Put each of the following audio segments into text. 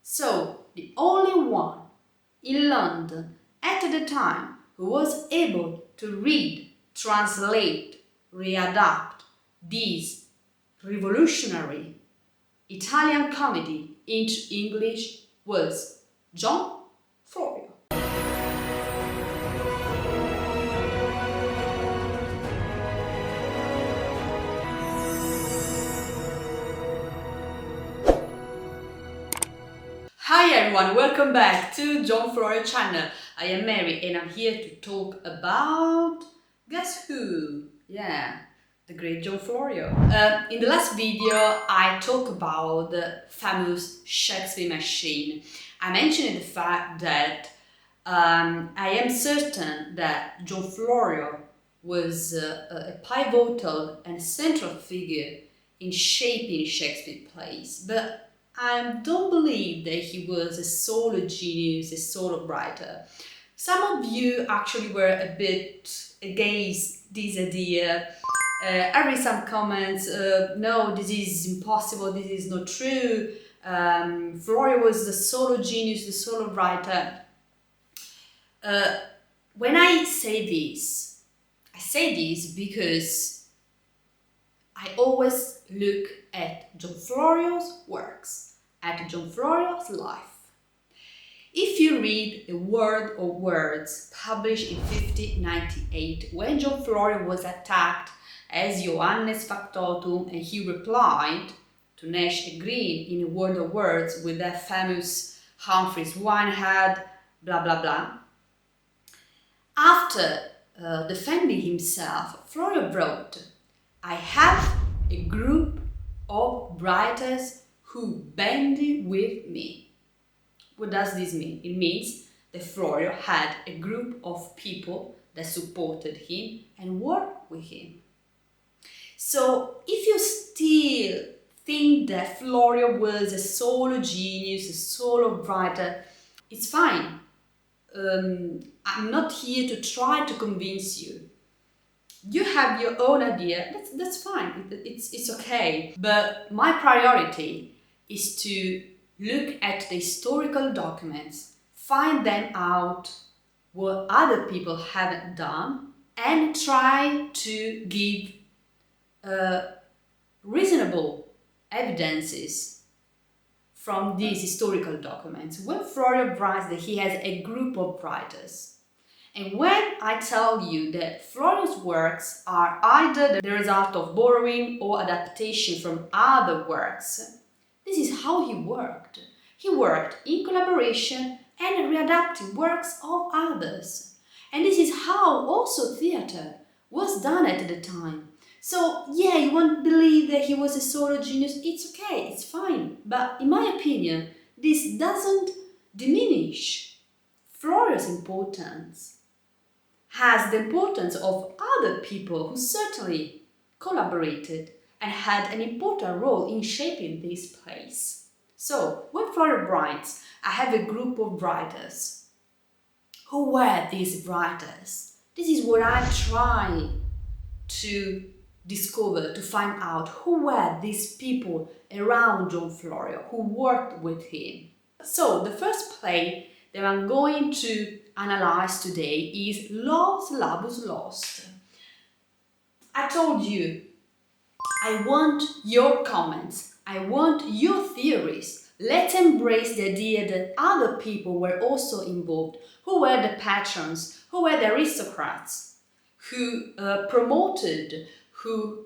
So, the only one in London at the time who was able to read, translate, readapt this revolutionary Italian comedy into English was John Florio. Hi everyone, welcome back to John Florio channel. I am Mary and I'm here to talk about, guess who? Yeah, the great John Florio. In the last video I talked about the famous Shakespeare machine. I mentioned the fact that I am certain that John Florio was a pivotal and central figure in shaping Shakespeare plays, but I don't believe that he was a solo genius, a solo writer. Some of you actually were a bit against this idea. I read some comments, no, this is impossible, this is not true. Florio was the solo genius, the solo writer. When I say this because I always look at John Florio's works, at John Florio's life. If you read A World of Words, published in 1598, when John Florio was attacked as Johannes Factotum and he replied to Nash Green in A World of Words with that famous Humphrey's Winehead, blah blah blah. After defending himself, Florio wrote, "I have a group of writers who band with me." What does this mean? It means that Florio had a group of people that supported him and worked with him. So if you still think that Florio was a solo genius, a solo writer, it's fine. I'm not here to try to convince you. You have your own idea, that's fine, it's okay. But my priority is to look at the historical documents, find them out what other people haven't done, and try to give reasonable evidences from these historical documents. When Florio writes that he has a group of writers, and when I tell you that Florio's works are either the result of borrowing or adaptation from other works, this is how he worked. He worked in collaboration and readapted works of others. And this is how also theatre was done at the time. So yeah, you won't believe that he was a solo genius, it's okay, it's fine. But in my opinion, this doesn't diminish Florio's importance. Has the importance of other people who certainly collaborated and had an important role in shaping this place. So, when Florio writes, "I have a group of writers," who were these writers? This is what I try to discover, to find out who were these people around John Florio who worked with him. So, the first play that I'm going to analyze today is Los Labus Lost. I told you, I want your comments, I want your theories. Let's embrace the idea that other people were also involved. Who were the patrons? Who were the aristocrats? Who promoted, who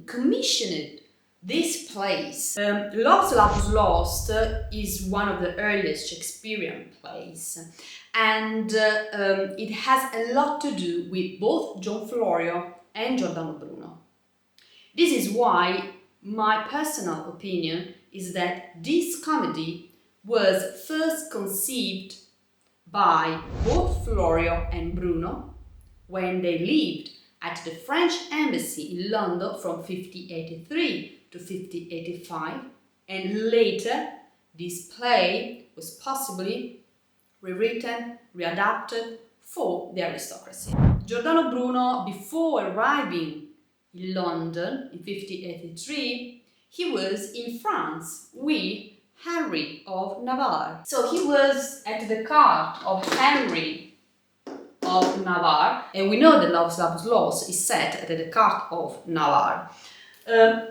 commissioned this plays? Los Labus Lost is one of the earliest Shakespearean plays, and it has a lot to do with both John Florio and Giordano Bruno. This is why my personal opinion is that this comedy was first conceived by both Florio and Bruno when they lived at the French embassy in London from 1583 to 1585, and later this play was possibly rewritten, readapted for the aristocracy. Giordano Bruno, before arriving in London in 1583, he was in France with Henry of Navarre. So he was at the court of Henry of Navarre, and we know that Lovers Love Lost is set at the court of Navarre.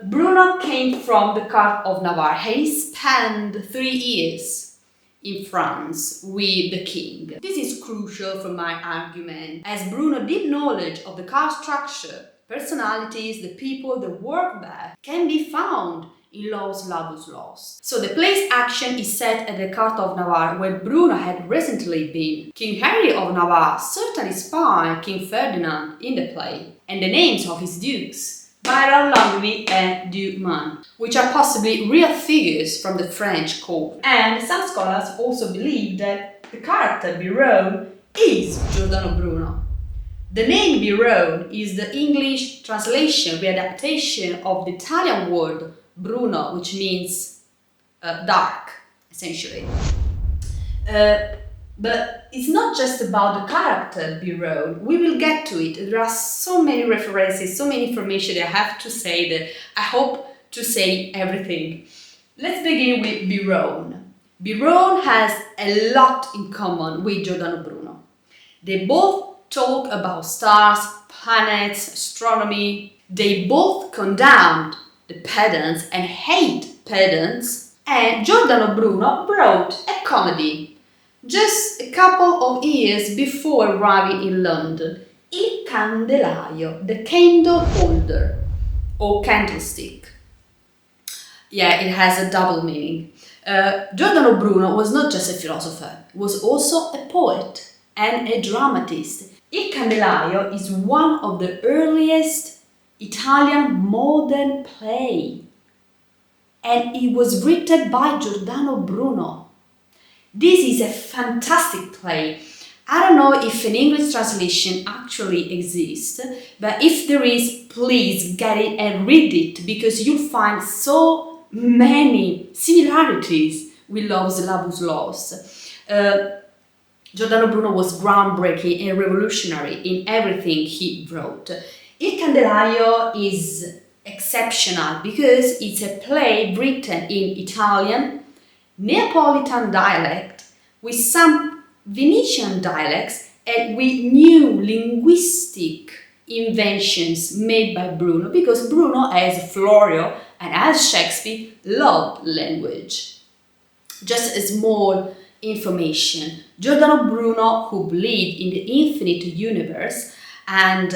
Bruno came from the court of Navarre. He spent 3 years in France with the king. This is crucial for my argument, as Bruno's deep knowledge of the court structure, personalities, the people that work there, can be found in Lovers Love Lost. So the play's action is set at the court of Navarre, where Bruno had recently been. King Henry of Navarre certainly inspired King Ferdinand in the play, and the names of his dukes, Byron, Longueville and Duman, which are possibly real figures from the French court. And some scholars also believe that the character BEROWNE is Giordano Bruno. The name BEROWNE is the English translation, readaptation of the Italian word Bruno, which means dark, essentially. But it's not just about the character BEROWNE. We will get to it. There are so many references, so many information that I have to say that I hope to say everything. Let's begin with BEROWNE. BEROWNE has a lot in common with Giordano Bruno. They both talk about stars, planets, astronomy. They both condemned the pedants and hate pedants. And Giordano Bruno wrote a comedy just a couple of years before arriving in London, Il Candelaio, the candle holder, or candlestick. Yeah, it has a double meaning. Giordano Bruno was not just a philosopher, he was also a poet and a dramatist. Il Candelaio is one of the earliest Italian modern play, and it was written by Giordano Bruno. This is a fantastic play. I don't know if an English translation actually exists, but if there is, please get it and read it, because you'll find so many similarities with Lovers Love Lost. Giordano Bruno was groundbreaking and revolutionary in everything he wrote. Il Candelaio is exceptional because it's a play written in Italian, Neapolitan dialect, with some Venetian dialects, and with new linguistic inventions made by Bruno, because Bruno, as Florio and as Shakespeare, loved language. Just a small information. Giordano Bruno, who believed in the infinite universe and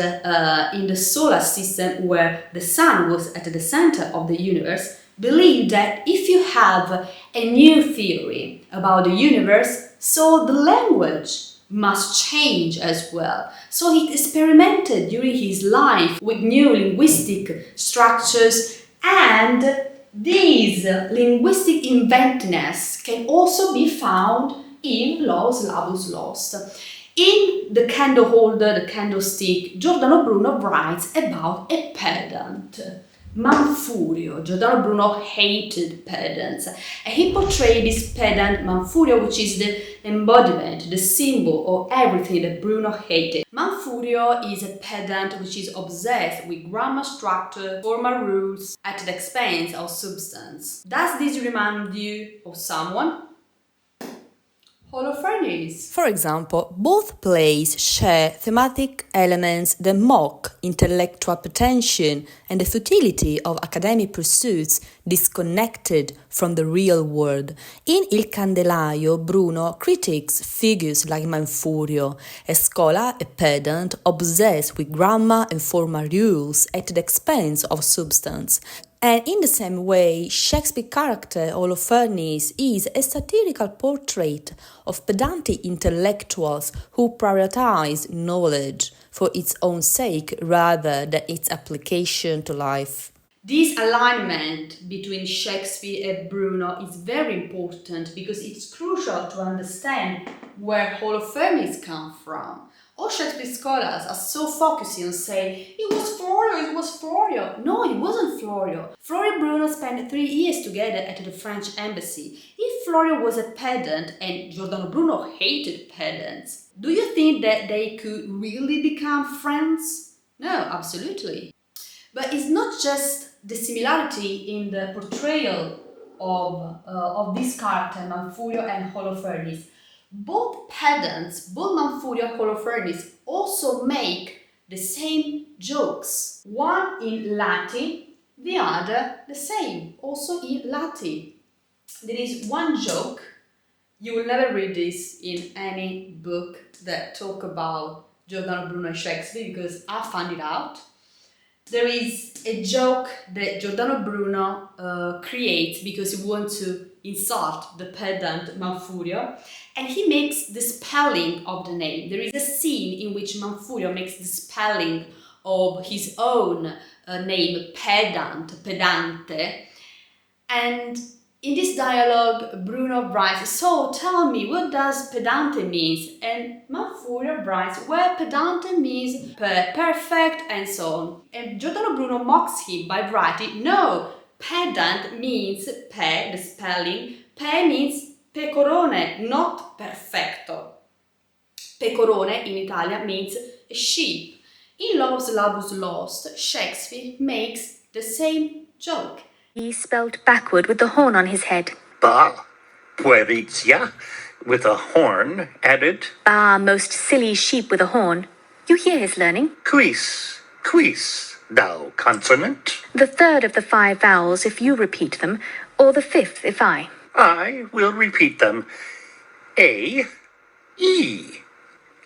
in the solar system where the sun was at the center of the universe, believed that if you have a new theory about the universe, so the language must change as well. So he experimented during his life with new linguistic structures, and these linguistic inventiveness can also be found in Lovers Love Lost. In The Candle Holder, the Candlestick, Giordano Bruno writes about a pedant, Manfurio. Giordano Bruno hated pedants, and he portrayed this pedant Manfurio, which is the embodiment, the symbol of everything that Bruno hated. Manfurio is a pedant which is obsessed with grammar structure, formal rules, at the expense of substance. Does this remind you of someone? HOLOFERNES. For example, both plays share thematic elements that mock intellectual pretension and the futility of academic pursuits disconnected from the real world. In Il Candelaio, Bruno critiques figures like Manfurio, a scholar, a pedant, obsessed with grammar and formal rules at the expense of substance. And in the same way, Shakespeare's character Holofernes is a satirical portrait of pedantic intellectuals who prioritize knowledge for its own sake rather than its application to life. This alignment between Shakespeare and Bruno is very important because it's crucial to understand where Holofernes come from. All Shakespeare scholars are so focusing on saying, it was Florio. No, it wasn't Florio. Florio and Bruno spent 3 years together at the French embassy. If Florio was a pedant and Giordano Bruno hated pedants, do you think that they could really become friends? No, absolutely. But it's not just the similarity in the portrayal of this character, Manfurio and Holofernes. Both pedants, both Manfurio and Holofernes, also make the same jokes. One in Latin, the other the same, also in Latin. There is one joke, you will never read this in any book that talk about Giordano Bruno and Shakespeare because I found it out. There is a joke that Giordano Bruno creates because he wants to insult the pedant Manfurio, and he makes the spelling of the name. There is a scene in which Manfurio makes the spelling of his own name, pedante, and in this dialogue, Bruno writes, "So tell me, what does pedante means?" And Manfurio writes, "Well, pedante means perfect," and so on. And Giordano Bruno mocks him by writing, "No, pedant means the spelling, means pecorone, not perfecto." Pecorone in Italian means a sheep. In Lovers Labus Lost, Shakespeare makes the same joke. He spelled backward with the horn on his head. Bah, pueritia, with a horn added. Ah, most silly sheep with a horn. You hear his learning. Quis, thou consonant. The third of the 5 vowels if you repeat them, or the 5th if I. I will repeat them. A, E,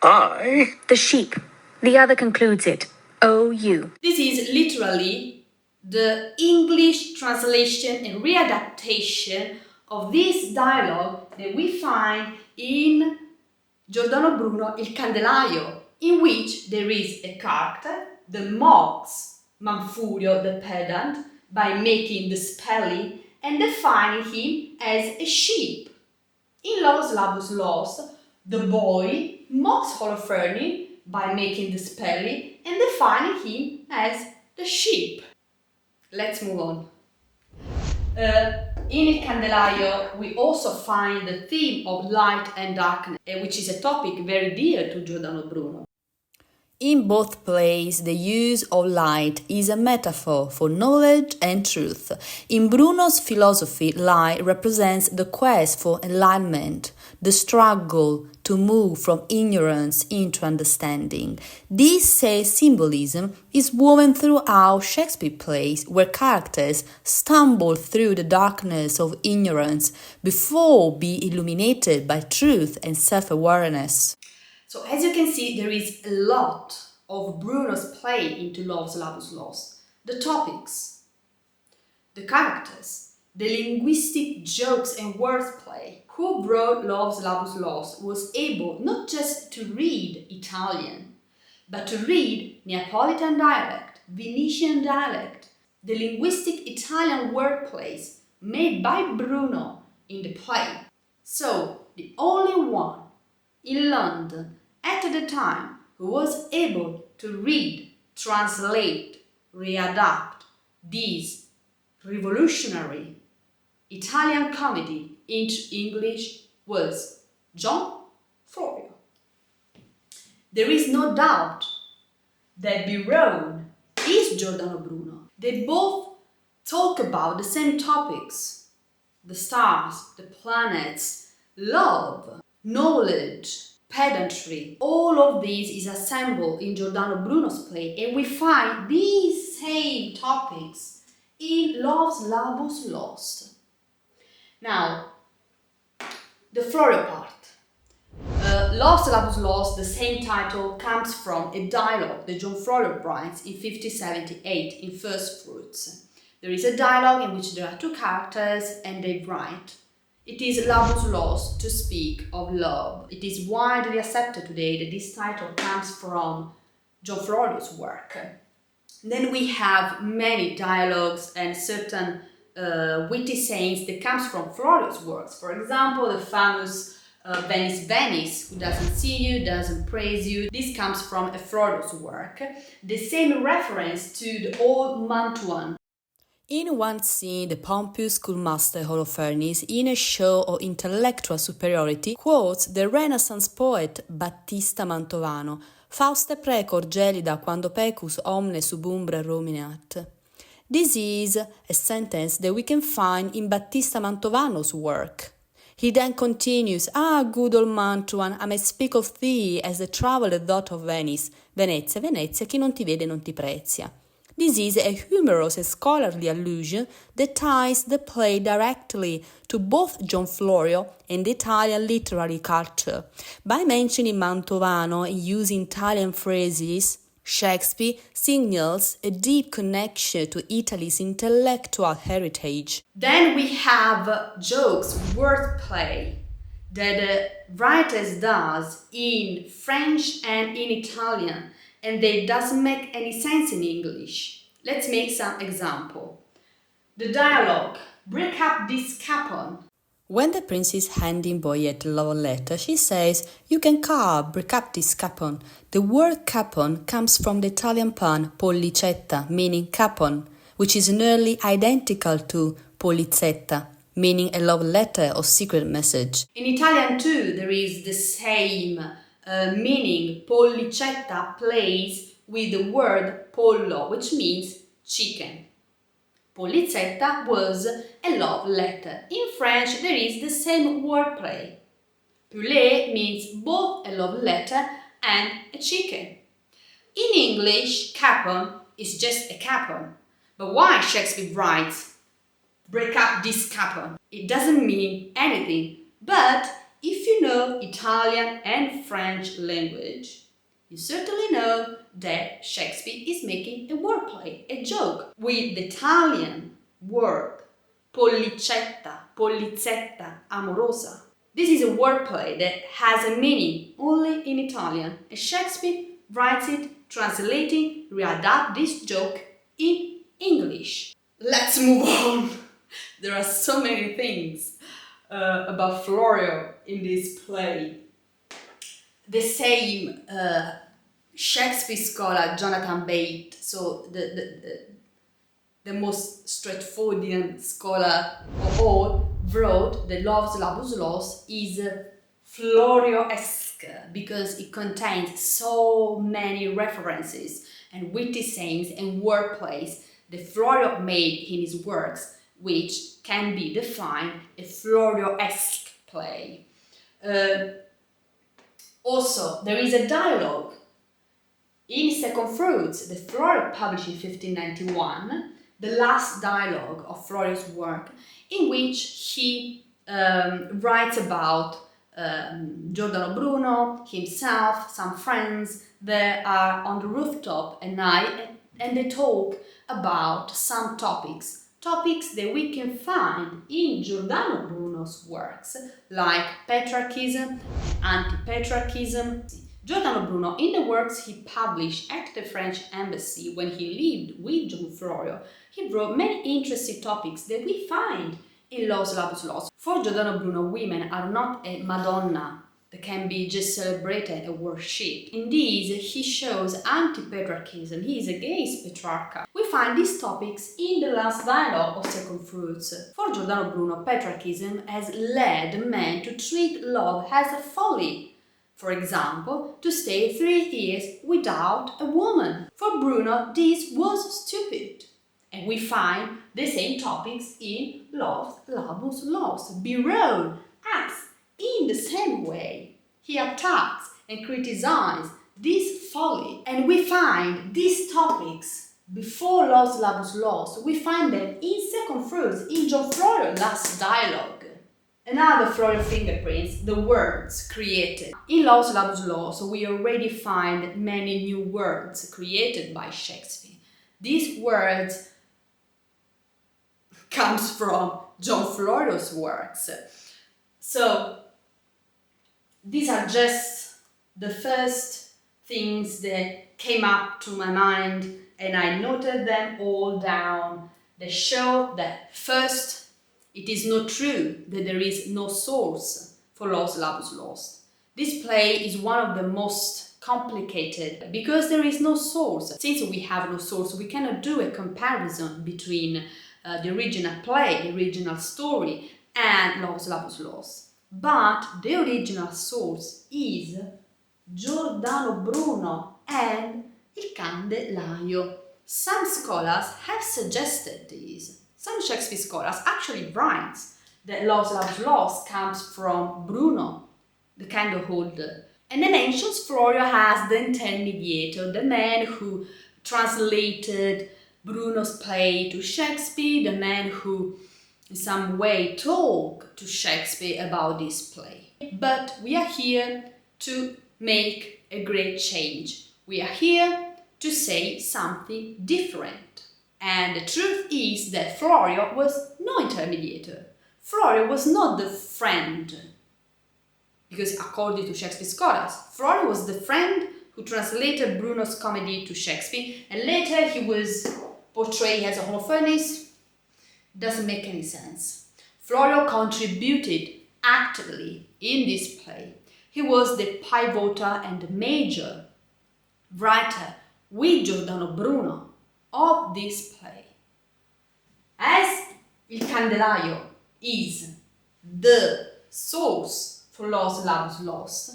I. The sheep. The other concludes it. O-U. This is literally the English translation and readaptation of this dialogue that we find in Giordano Bruno Il Candelaio, in which there is a character that mocks Manfurio the pedant by making the spelling and defining him as a sheep. In Lovers Labus Lost, the boy mocks Holofernes by making the spelling and defining him as the sheep. Let's move on. In Il Candelaio, we also find the theme of light and darkness, which is a topic very dear to Giordano Bruno. In both plays, the use of light is a metaphor for knowledge and truth. In Bruno's philosophy, light represents the quest for enlightenment, the struggle to move from ignorance into understanding. This symbolism is woven throughout Shakespeare plays, where characters stumble through the darkness of ignorance before being illuminated by truth and self-awareness. So as you can see, there is a lot of Bruno's play into Lovers Labus Lost. The topics, the characters, the linguistic jokes and wordplay. Who wrote Lovers Labus Lost was able not just to read Italian, but to read Neapolitan dialect, Venetian dialect, the linguistic Italian wordplays made by Bruno in the play. So, the only one in London at the time who was able to read, translate, readapt this revolutionary Italian comedy into English was John Florio. There is no doubt that BEROWNE is Giordano Bruno. They both talk about the same topics: the stars, the planets, love, knowledge, pedantry. All of this is assembled in Giordano Bruno's play, and we find these same topics in Lovers Labus Lost. Now, the Florio part. Lovers Labus Lost, the same title, comes from a dialogue that John Florio writes in 1578 in First Fruits. There is a dialogue in which there are two characters and they write. It is Labus Lost to speak of love. It is widely accepted today that this title comes from John Florio's work. Then we have many dialogues and certain witty sayings that comes from Florio's works. For example, the famous Venice, Venice, who doesn't see you, doesn't praise you. This comes from a Florio's work. The same reference to the old Mantuan. In one scene, the pompous schoolmaster Holofernes, in a show of intellectual superiority, quotes the Renaissance poet Battista Mantovano, "Fauste precor gelida quando pecus omne sub umbra ruminat." This is a sentence that we can find in Battista Mantovano's work. He then continues, good old Mantuan, I may speak of thee as the traveller thought of Venice. Venezia, Venezia, chi non ti vede non ti prezia. This is a humorous and scholarly allusion that ties the play directly to both John Florio and the Italian literary culture. By mentioning Mantovano and using Italian phrases, Shakespeare signals a deep connection to Italy's intellectual heritage. Then we have jokes, wordplay, that the writers does in French and in Italian, and they doesn't make any sense in English. Let's make some example. The dialogue, break up this capon. When the prince is handing Boyette a love letter, she says, you can break up this capon. The word capon comes from the Italian pun pollicetta, meaning capon, which is nearly identical to polizzetta, meaning a love letter or secret message. In Italian too, there is the same meaning. Pollicetta plays with the word pollo, which means chicken. Polizzetta was a love letter. In French, there is the same wordplay. Poulet means both a love letter and a chicken. In English, capon is just a capon. But why Shakespeare writes, break up this capon? It doesn't mean anything. But if you know Italian and French language, you certainly know that Shakespeare is making a wordplay, a joke, with the Italian word pollicetta, polizzetta, amorosa. This is a wordplay that has a meaning only in Italian, and Shakespeare writes it, translating, readapt this joke in English. Let's move on. There are so many things about Florio in this play. The same Shakespeare scholar Jonathan Bate, so the most straightforward scholar of all, wrote the Love's Labus Lost is Florio-esque because it contains so many references and witty sayings and wordplays that Florio made in his works, which can be defined a Florio-esque play. Also, there is a dialogue in Second Fruits that Florio published in 1591, the last dialogue of Florio's work, in which he writes about Giordano Bruno, himself, some friends that are on the rooftop at night, and they talk about some topics that we can find in Giordano Bruno's works, like Petrarchism, Antipetrarchism. Giordano Bruno, in the works he published at the French embassy when he lived with John Florio, he wrote many interesting topics that we find in Love's Labus Lost. For Giordano Bruno, women are not a Madonna that can be just celebrated and worshipped. In these, he shows anti-patriarchism. He is against patriarchy. We find these topics in the last dialogue of Second Fruits. For Giordano Bruno, patriarchism has led men to treat love as a folly. For example, to stay 3 years without a woman. For Bruno, this was stupid. And we find the same topics in Love's Labus Lost. BEROWNE acts in the same way. He attacks and criticizes this folly. And we find these topics before Love's Labus Lost. We find them in Second Fruits, in John Florio's last dialogue. Another Florio fingerprints, the words created. In Love's Labus Lost, we already find many new words created by Shakespeare. These words comes from John Florio's works. So, these are just the first things that came up to my mind, and I noted them all down. They show that first, it is not true that there is no source for Love's Labus Lost. This play is one of the most complicated because there is no source. Since we have no source, we cannot do a comparison between the original play, the original story, and Love's Labus Lost. But the original source is Giordano Bruno and il Candelaio. some scholars have suggested this. Some Shakespeare scholars actually write that Los Labus Lost comes from Bruno, the candle holder. And then ancient Florio has the intermediator, the man who translated Bruno's play to Shakespeare, the man who in some way talked to Shakespeare about this play. But we are here to make a great change. We are here to say something different. And the truth is that Florio was no intermediator. Florio was not the friend. Because according to Shakespeare scholars, Florio was the friend who translated Bruno's comedy to Shakespeare, and later he was portrayed as a Holofernes. Doesn't make any sense. Florio contributed actively in this play. He was the pivotal and major writer with Giordano Bruno of this play. As il Candelaio is the source for Los Labus Lost,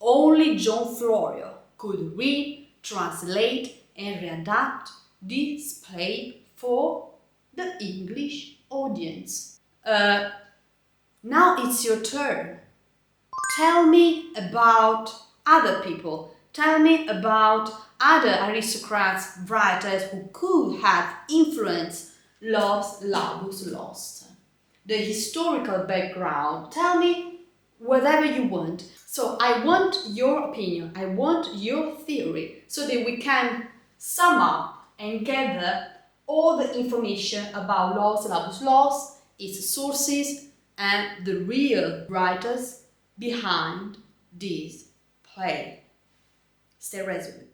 only John Florio could read, translate and readapt this play for the English audience. Now it's your turn. Tell me about other people. Tell me about other aristocrats, writers who could have influenced Los Labus Lost. The historical background. Tell me whatever you want. So I want your opinion, I want your theory, so that we can sum up and gather all the information about Los Labus Lost, its sources, and the real writers behind this play. Stay resolute.